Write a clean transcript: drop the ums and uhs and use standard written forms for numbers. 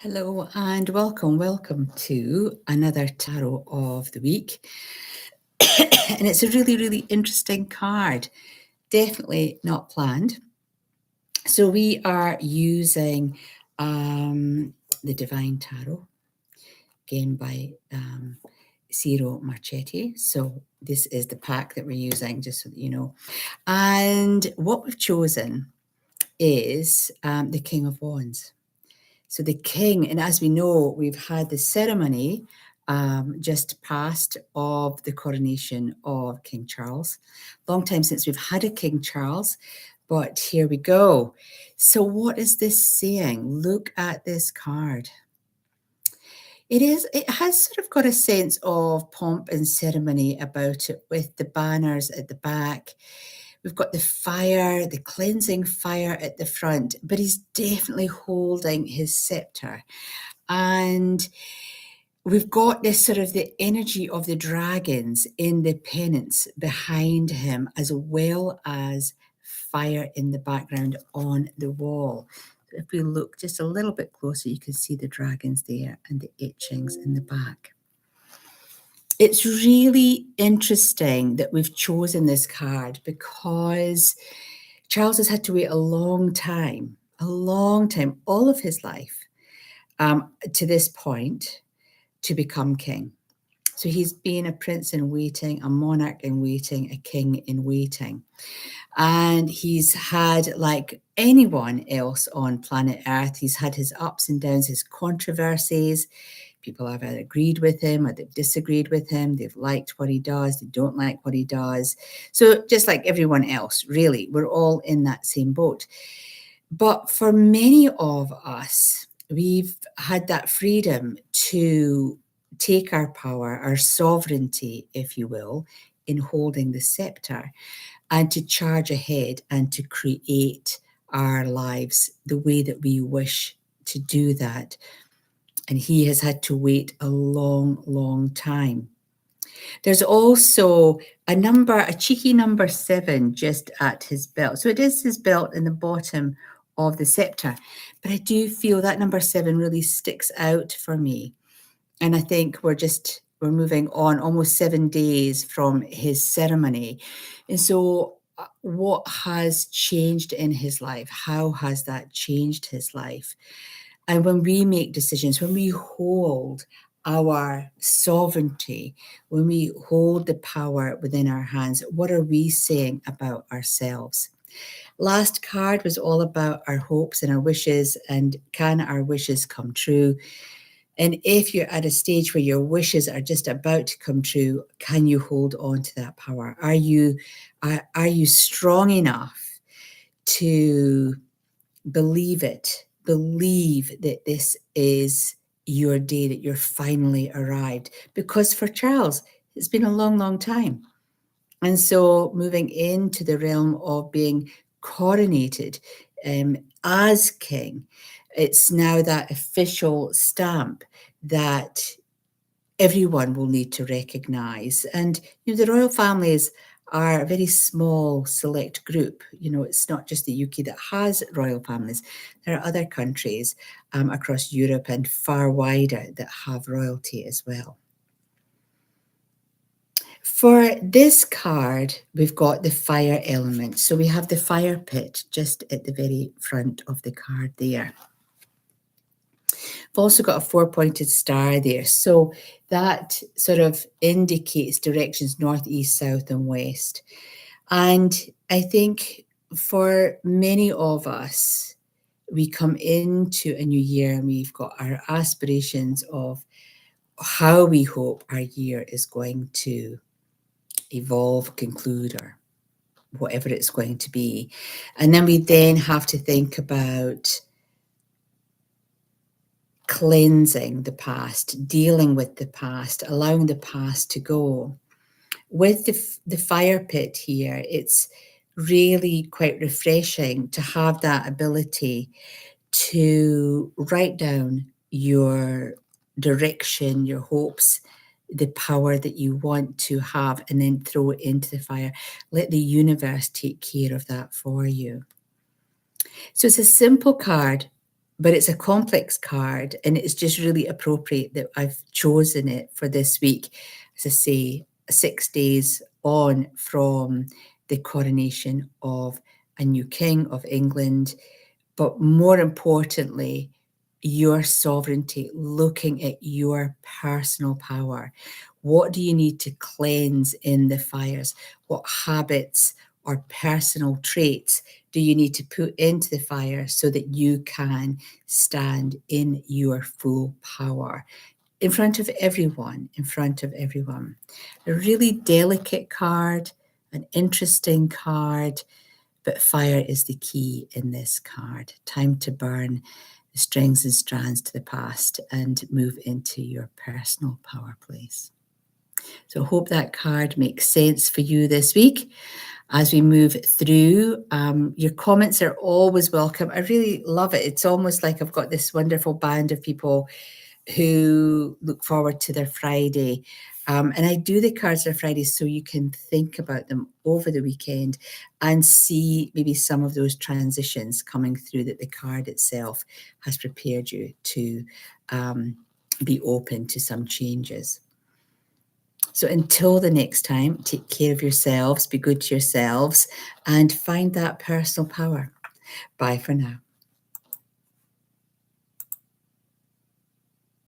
Hello and welcome to another tarot of the week. And it's a really interesting card. Definitely not planned. So we are using the Divine Tarot, again by Ciro Marchetti. So this is the pack that we're using, just so that you know. And what we've chosen is the King of Wands. So the king, and as we know, we've had the ceremony just past of the coronation of King Charles. Long time since we've had a King Charles, but here we go. So what is this saying? Look at this card. It has sort of got a sense of pomp and ceremony about it with the banners at the back. We've got the fire, the cleansing fire at the front, but he's definitely holding his scepter. And we've got this sort of the energy of the dragons in the pennants behind him, as well as fire in the background on the wall. If we look just a little bit closer, you can see the dragons there and the etchings in the back. It's really interesting that we've chosen this card because Charles has had to wait a long time, all of his life, to this point to become king. So he's been a prince in waiting, a monarch in waiting, a king in waiting. And he's had, like anyone else on planet Earth, he's had his ups and downs, his controversies. People have either agreed with him or they've disagreed with him. They've liked what he does. They don't like what he does. So just like everyone else, really, we're all in that same boat. But for many of us, we've had that freedom to take our power, our sovereignty, if you will, in holding the scepter and to charge ahead and to create our lives the way that we wish to do that. And he has had to wait a long time. There's also a cheeky number 7 just at his belt. So it is his belt in the bottom of the scepter. But I do feel that number 7 really sticks out for me. And I think we're moving on almost 7 days from his ceremony. And so what has changed in his life? How has that changed his life? And when we make decisions, when we hold our sovereignty, when we hold the power within our hands, what are we saying about ourselves? Last card was all about our hopes and our wishes, and can our wishes come true? And if you're at a stage where your wishes are just about to come true, can you hold on to that power? Are you strong enough to believe it? Believe that this is your day, that you're finally arrived. Because for Charles, it's been a long time. And so moving into the realm of being coronated as king, it's now that official stamp that everyone will need to recognise. And the royal families are a very small, select group. It's not just the UK that has royal families. There are other countries across Europe and far wider that have royalty as well. For this card, we've got the fire element. So we have the fire pit just at the very front of the card there. We've also got a 4-pointed star there. So that sort of indicates directions north, east, south, and west. And I think for many of us, we come into a new year and we've got our aspirations of how we hope our year is going to evolve, conclude, or whatever it's going to be. And then we then have to think about cleansing the past, dealing with the past, allowing the past to go. With the fire pit here, it's really quite refreshing to have that ability to write down your direction, your hopes, the power that you want to have, and then throw it into the fire. Let the universe take care of that for you. So it's a simple card, but it's a complex card, and it's just really appropriate that I've chosen it for this week. As I say, 6 days on from the coronation of a new king of England, but more importantly, your sovereignty, looking at your personal power. What do you need to cleanse in the fires? What habits or personal traits do you need to put into the fire so that you can stand in your full power? In front of everyone, in front of everyone. A really delicate card, an interesting card, but fire is the key in this card. Time to burn the strings and strands to the past and move into your personal power place. So I hope that card makes sense for you this week. As we move through, your comments are always welcome. I really love it. It's almost like I've got this wonderful band of people who look forward to their Friday. And I do the cards on Friday so you can think about them over the weekend and see maybe some of those transitions coming through that the card itself has prepared you to be open to some changes. So until the next time, take care of yourselves, be good to yourselves, and find that personal power. Bye for now.